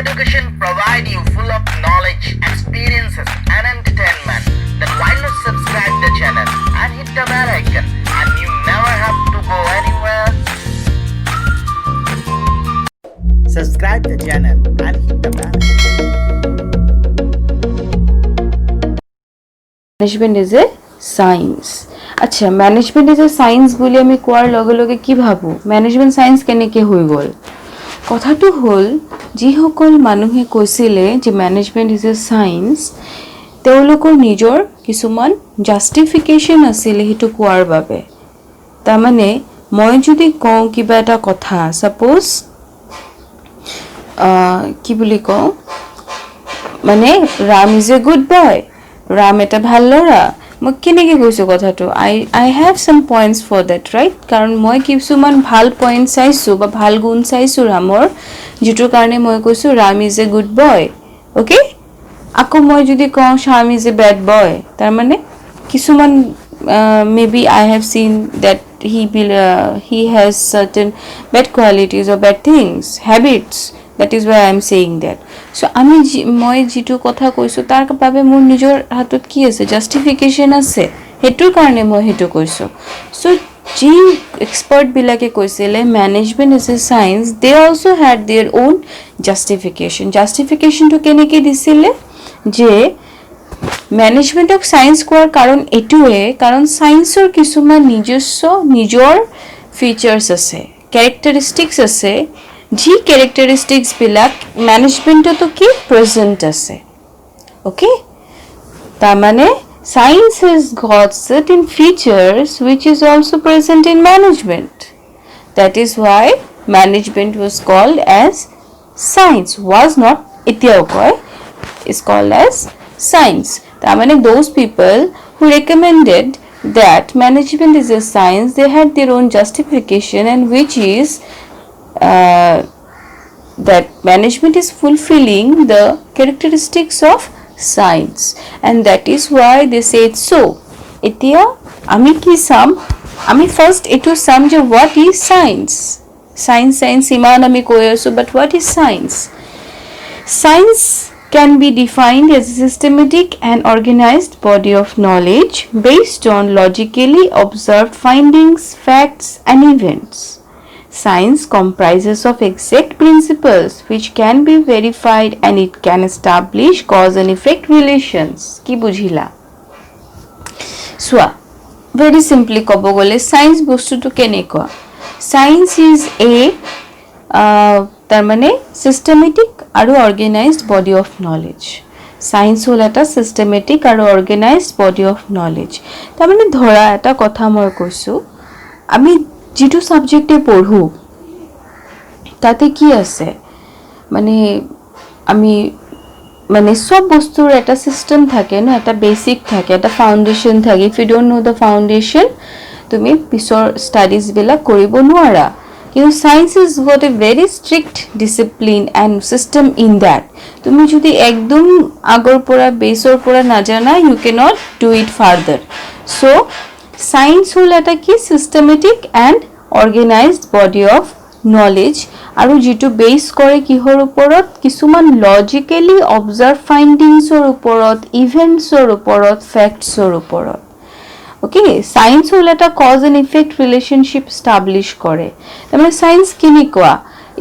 education provide you full of knowledge, experiences and entertainment. Then why not subscribe the channel and hit the bell icon and you never have to go anywhere. Subscribe the channel and hit the bell icon. Management is a science. আচ্ছা management is a science বুলি আমি কোৱাৰ লগে লগে কি ভাবো management science কেনেকে হৈ গ'ল কথাটো হ'ল যিসকল মানুহে কৈছিলে যে ম্যানেজমেন্ট ইজ এ সায়েন্স তেওঁলোকৰ নিজৰ কিছুমান জাস্টিফিকেশন আছিল হেতু কোৱাৰ বাবে তাৰমানে মই যদি কওঁ কিবা এটা কথা সাপোজ কি বুলি কওঁ মানে Ram is a good boy Ram এটা ভাল ল'ৰা মই কেনেকৈ কৈছোঁ কথাটো I have some points for that right কাৰণ মই কিছুমান ভাল পইণ্ট চাইছোঁ বা ভাল গুণ চাইছোঁ ৰামৰ যিটোৰ কাৰণে মই কৈছোঁ Ram is a good boy okay আকৌ মই যদি কওঁ Shyam is a bad boy তাৰমানে কিছুমান may be I have seen that he has certain bad qualities or bad things habits that is why I am saying that so আমি মই যেটো কথা কৈছো তাৰ বাবে মোৰ নিজৰ হাতত কি আছে জাস্টিফিকেশন আছে হেতুৰ কাৰণে মই হেতু কৈছো so যি এক্সপার্ট বিলাকে কৈছিলে management is a science they also had their own justification তো কেনেকে দিছিলে যে ম্যানেজমেন্টক সায়েন্স কোৱাৰ কাৰণ এটুৱে কাৰণ সায়েন্সৰ কিছুমান নিজৰ ফিচাৰ্স আছে ক্যাৰেক্টাৰিষ্টিক্স আছে जी characteristics বিলাক ম্যানেজমেন্টতো কি প্রেজেন্ট আছে ওকে তার মানে science has got certain features which is also present in management that is why management was called as science was not etiokoy is called as science তার মানে those people who recommended that management is a science they had their own justification and which is that management is fulfilling the characteristics of science and that is why they said so etia ami ki sam ami first etu samje what is science iman ami koi asu but what is science can be defined as a systematic and organized body of knowledge based on logically observed findings facts and events. Science comprises of exact principles which can be verified and it can establish cause and effect relations. Ki bujhila? So, very simply kobo gole science bostu to kenekwa. Science is a tar mane systematic aru organized body of knowledge. Science hol eta systematic aru organized body of knowledge. Tar mane dhora eta kotha moi koisu ami যেটো সাবজেক্টে পঢ়ো তাতে কি আছে মানে আমি মানে সব বস্তুৰ এটা সিস্টেম থাকে না এটা বেসিক থাকে এটা ফাউন্ডেশন থাকে if you don't know the foundation তুমি পিছৰ স্টাডিজ বিলা কৰিব নোৱাৰা কিন্তু science is got a very strict discipline and system in that তুমি যদি একদম আগৰ পৰা বেসৰ পৰা না জানা you can not do it further so science হল এটা কি systematic and organized body of knowledge আৰু যেটো বেস কৰে কিহৰ ওপৰত কিছুমান লজিক্যালি অবজাৰ্ভ ফাইন্ডিংছৰ ওপৰত ইভেন্টছৰ ওপৰত ফ্যাক্টছৰ ওপৰত ওকে সায়েন্স হল এটা cause and effect relationship establish কৰে মানে সায়েন্স কিনি কোৱা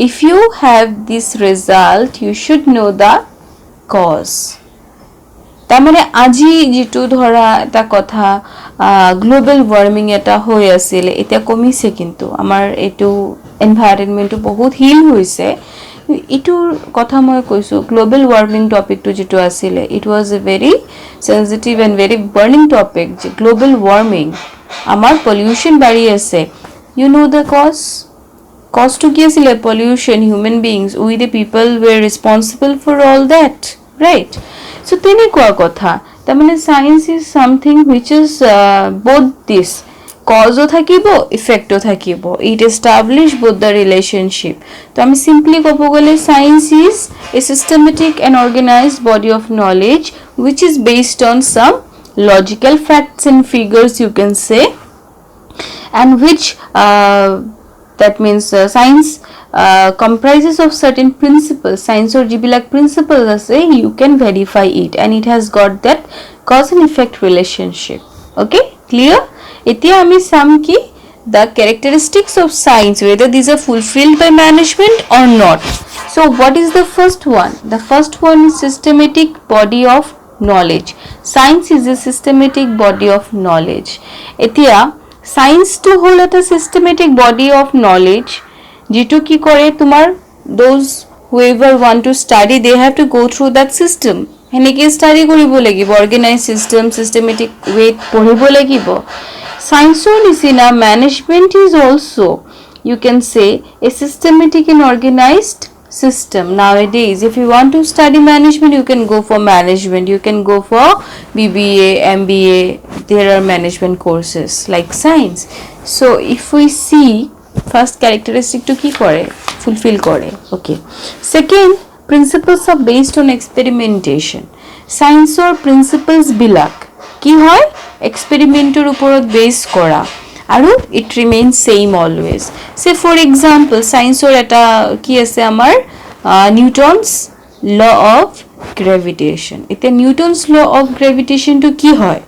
if you have this result you should know the cause তাৰ মানে আজি যেটো ধৰা এটা কথা গ্লোবাল ওয়াৰ্মিং এটা হৈ আছিল এটা কমিছে কিন্তু আমাৰ এটো এনভায়ৰনমেন্ট বহুত হিল হৈছে ইটোৰ কথা মই কৈছো গ্লোবাল ওয়ার্মিং টপিকটো যেটো আছিল it was a very sensitive and very burning topic যে গ্লোবাল ওয়ার্মিং আমাৰ পলিউশন বাঢ়ি আছে you know the cause too কি আছিল pollution human beings we the people were responsible for all that right so tenekwa kotha ta mane science is something which is both this cause o thakibo effect o thakibo it establish both the relationship to ami simply kobo gole science is a systematic and organized body of knowledge which is based on some logical facts and figures you can say and which that means science comprises of certain principles, science or jibilak principles ase, you can verify it and it has got that cause and effect relationship. Okay, clear? Etia ami sam ki the characteristics of science, whether these are fulfilled by management or not. So what is the first one? The first one is systematic body of knowledge. Science is a systematic body of knowledge. Etia science to hol eta systematic body of knowledge jitu ki kore tumar those whoever want to study, they have to go through that system. Heneke study koribo lagibo, organized system, systematic way poribo lagibo. Science or nisina management is also, you can say, a systematic and organized system. Nowadays if you want to study management, you can go for management, you can go for BBA, MBA, there are management courses like science. So if we see first characteristic to ki kore, fulfill kore. Okay, second, principles are based on experimentation. Science or principles bilak কি হয় এক্সপেরিমেন্টের উপর base করা আৰু it remains same always. Say for example সায়েন্সৰ এটা কি আছে আমাৰ Newton's law of গ্ৰেভিটেশন. এতিয়া নিউটনস ল অফ গ্ৰেভিটেশন টু কি হয়,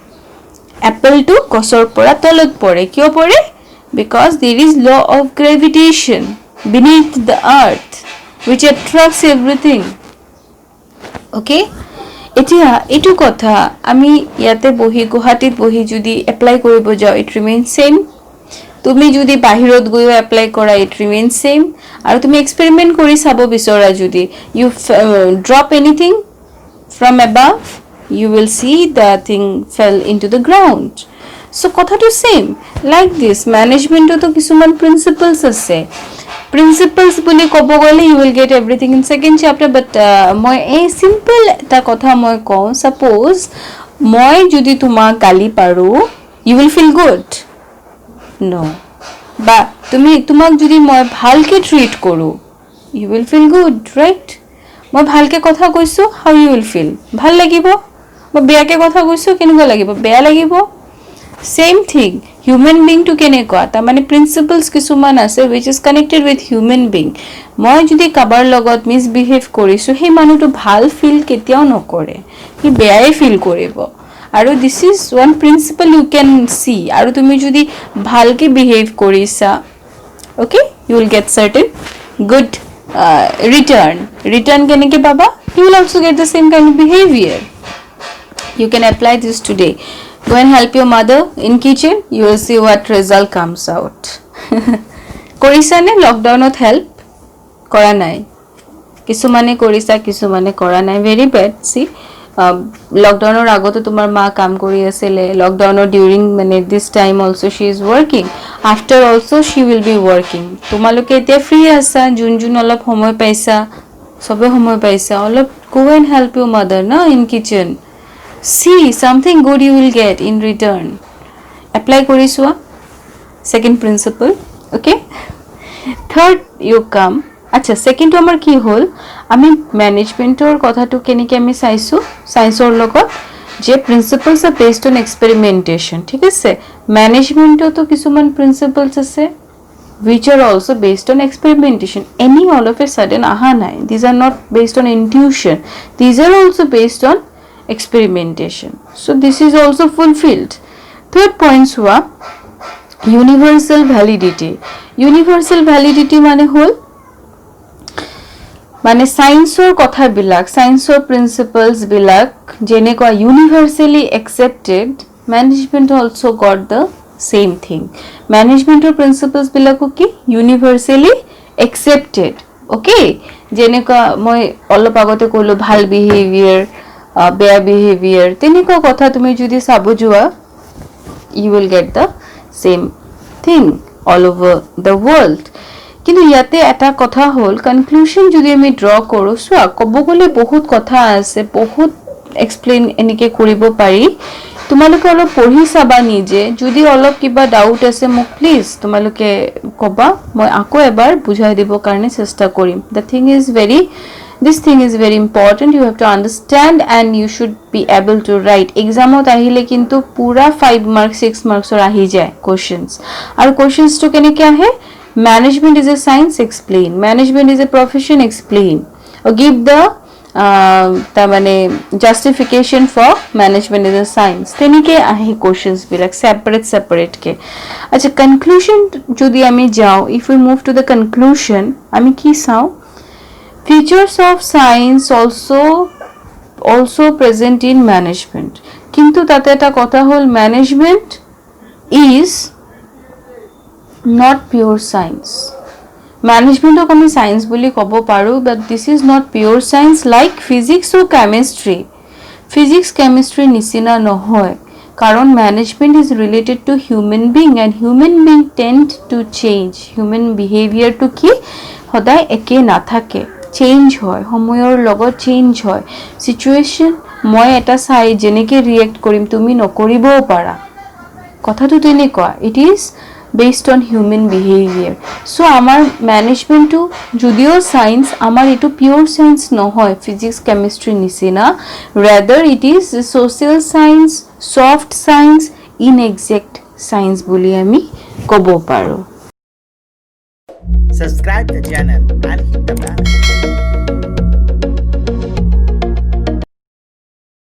এপল টু গছৰ পৰা তলত পৰে, কিয় পৰে? Because there is law of gravitation beneath the earth which attracts everything. Okay, এতিয়া এটু কথা আমি ইয়াতে বহি গুৱাহাটীত বহি যদি এপ্লাই কৰিব যাও, ইট ৰিমেইনস সেম. তুমি যদি বাহিৰত গৈ এপ্লাই কৰা, ইট ৰিমেইনস সেম. আৰু তুমি এক্সপেৰিমেন্ট কৰি চাব বিচৰা যদি, you drop anything from above, you will see the thing fell into the ground. So কথাটো সেম. লাইক দিস ম্যানেজমেন্টতো কিছুমান প্ৰিন্সিপলস আছে. Principles বুলি ক'ব গ'লে you will get everything in second chapter, but মই এই simple এটা কথা মই কওঁ, suppose মই যদি তোমাক গালি পাৰো, you will feel good? No. বা তোমাক যদি মই ভালকে ট্ৰিট কৰো, you will feel good, right? মই ভালকে কথা কৈছো, how you will feel? ভাল লাগিব. মই বেয়াকে কথা কৈছো, কেনেকুৱা লাগিব? বেয়া লাগিব. Same thing, human being to কেনেকুৱা তাৰ মানে প্ৰিন্সিপলস কিছুমান আছে which is connected with human being. মই যদি কাবাৰ লগত মিসবিহেভ কৰিছো, সেই মানুহটো ভাল ফিল কেতিয়াও নকৰে, সি বেয়াই ফিল কৰিব. আৰু this is one principle you can see. আৰু তুমি যদি ভালকে বিহেভ কৰিছা, okay, you will get certain good return কেনেকে পাবা? You will also get the same kind of behavior. You can apply this today. Go and help your mother in kitchen, you will see what result comes out. কৰিছা নে লকডাউনত help? কৰা নাই. কিছুমানে কৰিছা, কিছুমানে কৰা নাই. Very bed. সি লকডাউনৰ আগতে তোমাৰ মা কাম কৰি আছিলে, লকডাউনৰ ডিউৰিং মানে দিস টাইম অলসো শি ইজ ওয়াৰ্কিং, আফটাৰ অলসো শি উইল বি ওয়াৰ্কিং. তোমালোকে এতিয়া ফ্ৰী আছা, যোন অলপ সময় পাইছা, সবে সময় পাইছা, অলপ go and help your mother না in kitchen. See, something good you will get in return. Apply kori soa. Second principle. Okay. Third, you come. Acha, second to amar ki hol, ami management or kotha to kenike ami saisu, science or logot je principles are based on experimentation. ঠিক আছে, management to kisuman principles ase which are also based on experimentation. Any all of a sudden aha nai, these are not based on intuition, these are also based on experimentation. So this is also fulfilled. Third point hua universal validity. Universal validity mane hol মানে সায়েন্সৰ কথা বিলাক, সায়েন্সৰ প্ৰিন্সিপলস বিলাক যেনেকুৱা universally accepted, management also got the same thing. Managementor principles বিলাকো কি universally accepted. Okay, যেনেকুৱা মই অলপ আগতে কলো ভাল behavior, bad behavior, তেনেকুৱা কথা তুমি যদি চাব যোৱা, you will get the same thing all over the world. কিন্তু ইয়াতে এটা কথা হল, কনক্লুশন যদি আমি ড্ৰ কৰো, সোৱা কব গলে বহুত কথা আছে, বহুত এক্সপ্লেইন এনেকে কৰিব পাৰি. তোমালোকে অলপ পঢ়ি চাবা নিজে, যদি অলপ কিবা ডাউট আছে মোক প্লিজ তোমালোকে কবা, মই আকৌ এবাৰ বুঝাই দিব কাৰণে চেষ্টা কৰিম. This thing is very important. You have to understand and you should be able to write. Examot ahile kintu pura 5 marks 6 marks or ahi jay questions. Aru questions to keneke ahe management is a science, explain. Management is a profession, explain. Or give the তাৰ মানে justification for management is a science. তেনেকে আহে questions বিলাক separate কে. আচ্ছা conclusion যদি আমি যাও, if we move to the conclusion, আমি কি চাও? Features of science also present in management. কিন্তু তাতে এটা কথা হল, management is not pure science. Management আমি science বুলি ক'ব পাৰো, but this is not pure science like physics or chemistry. Physics, chemistry নিচিনা নহয়, কারণ management is related to human being and human being tend to change. Human behavior to কি সদায় একে নাথাকে, চেঞ্জ হয়, সময়ৰ লগত চেঞ্জ হয়। সিচুৱেশন মই এটা চাই যেনেকে ৰিয়েক্ট কৰিম তুমি নকৰিবও পাৰা, কথাটো তেনেকুৱা। It is based on human behavior. So আমার management to যদিও science, আমার এটো pure science নহয় physics chemistry নিচিনা, rather it is social science, soft science, inexact science বুলি আমি ক'ব পাৰো। Subscribe the channel and hit the bell.